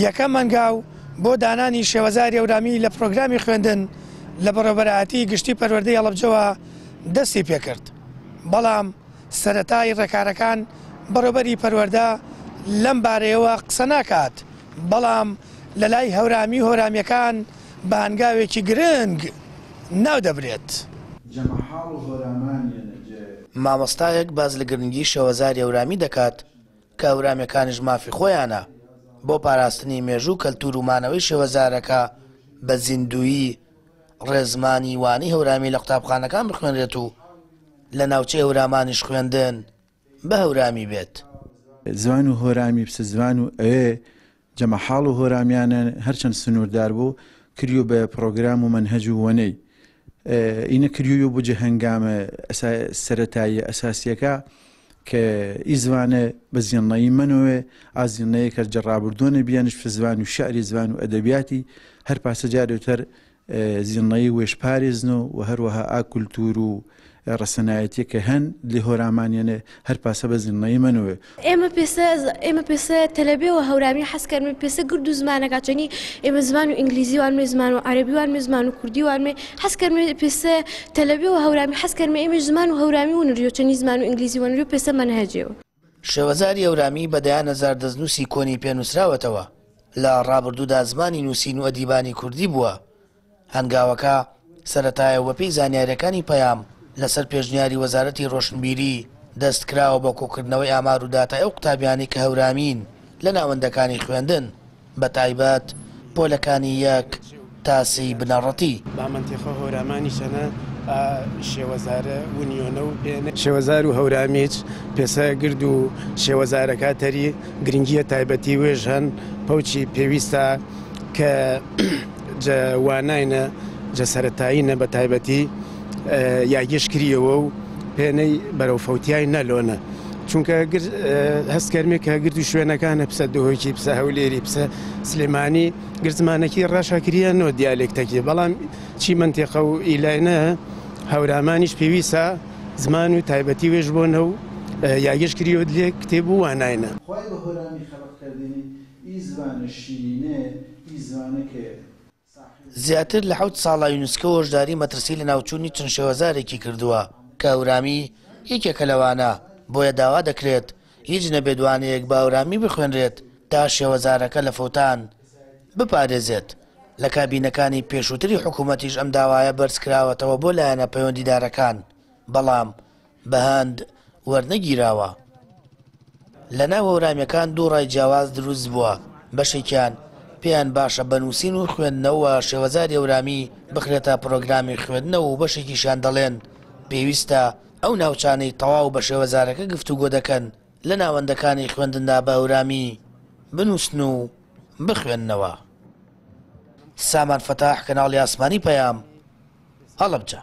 یەکەم مانگاو بۆ دانانی شێوەزاری ئەورامی لە پرۆگرامی خوێندن لە بەڕێوەبەرایەتی گشتی پەروەردەی هەڵەبجەوە دەستی پێکرد، بەڵام سەرەتای ڕێکارەکان بەڕێوەبەری پەروەردە لەم بارەیەوە قسە ناکات، بەڵام لە لای هەورامی هۆرامیەکان بە هەنگاوێکی گرنگ ناو دەبرێت. مامۆستایەک باز لە گرنگی شێوەزاری ئەورامی دەکات کە ئەورامیەکانیش مافی خۆیانە بۆ پاراستنی مێژوو کەلتور و مانەوەی شێوەزارەکە بە زیندویی ڕێزمانی وانی هەورامی لە قوتابخانەکان بخوێنرێت و لە ناوچەی هەورامانیش خوێندن بە هەورامی بێت. زوان و هۆرامی پسە زوان و ئەوێ جەمەحاڵ و هۆرامیانە هەرچەند سنووردار بوو کریو بە پرۆگرام و مەنهەج و وەنەی ئینە کریو بوو جە هەنگامە سەرەتایی ئەساسیەکە کە ئی زوانە بە زیێنڵایی منەوێ ئازیێنەیە کە جەڕابردوونە بیانش پسە زوان و شعری زوان و ئەدەبیاتی هەر پاسە جارێتەر زیێنڵایی وێشپارێزن و هەروەها ئا کولتور و ڕەسەنایەتی کە هەن لێ هۆرامانیانە هەر پاسە بە زیێنڵایی منەوێ. ئێمە پێسە تەلەبێەوە هەورامی حەزکردن پێسە گرد و زمانەکە چەنی ئێمە زمان و ئینگلیزی وانمێ زمان و عەرەبی وانمێ زمان و کوردی وانمێ حەزکردن پێسە تەلەبێەوە هەورامی حەزکردن ئێمە زمان و هەورامی ونریۆ چەنی زمان و ئینگلیزی وانریۆ پێسە مەنهەجەوە. شێوەزاری ئەورامی بەدەیان هەزار دەستنووسی کۆنی پێنووسراوەتەوە لە ڕابردوودا زمانی نووسین و ئەدیبانی کوردی بووە. هەنگاوەکە سەرەتایەوە پێی زانیاریەکانی پەیام لەسەر پێشنیاری وەزارەتی ڕۆشنبیری دەستکراوە بۆ کۆکردنەوەی ئامار و داتای ئەو قوتابیانی کە هەورامین لە ناوەندەکانی خوێندن بە تایبەت پۆلەکانی 1 تا 30 بنەڕەتی. بامەنتیخە هۆرامانی شەنە شێوەزارە ونیۆنە و شێوەزار و هەورامیچ پێسە گرد و شێوەزارەکە تەری گرنگیە تایبەتی وێژ هەن پەوچی پێویستە کە جواناینە جە سەرەتاییە بە تایبەتی یاگەش کریەوە و پێنەی بەرەوفەوتیای نەلۆنە چونکە هەستکەرمێک کە گرد و شوێنەکانە پسە دۆهۆکی پسە هەولێری پسە سلێمانی گرزمانەکی ڕاشاکریانەوە دیالێکتەکی بەڵام چی منتیقە و ئیلاینە هەورامانیش پێویستە زمان و تایبەتی وێژ بۆنە و یاگەش کریەوە لێ کتێب و واناینە. زیاتر لە 7 ساڵە یونسکۆ هۆشداری مەترسی لە ناوچوونی چەند شێوەزارێکی کردووە کە ئەورامی یەکێکە لەوانە، بۆیە داوا دەکرێت هیچ نەبێدوانەیەک بە ئەورامی بخوێنرێت تا شێوەزارەکە لە فەوتان بپارێزێت. لە کابینەکانی پێشووتری حکوومەتیش ئەم داوایە بەرزکراوەتەوە بۆ لایەنە پەیوەندیدارەکان، بەڵام بەهاند وەرنەگیراوە. لە ناو ئەورامیەکان دوو ڕای جیاواز دروست بووە، بەشێکیان پێیان باشە بەنووسین و خوێندنەوە شێوەزاری ئەورامی بخرێتە پرۆگرامی خوێندنەوە و بەشێکیشان دەڵێن پێویستە ئەو ناوچانەی تەواو بە شێوەزارەکە گفتوگۆ دەکەن لە ناوەندەکانی خوێندندا بە ئەورامی بنووسن و بخوێندنەوە. سامان فەتاح، کەناڵی ئاسمانی پەیام، هەڵەبجە.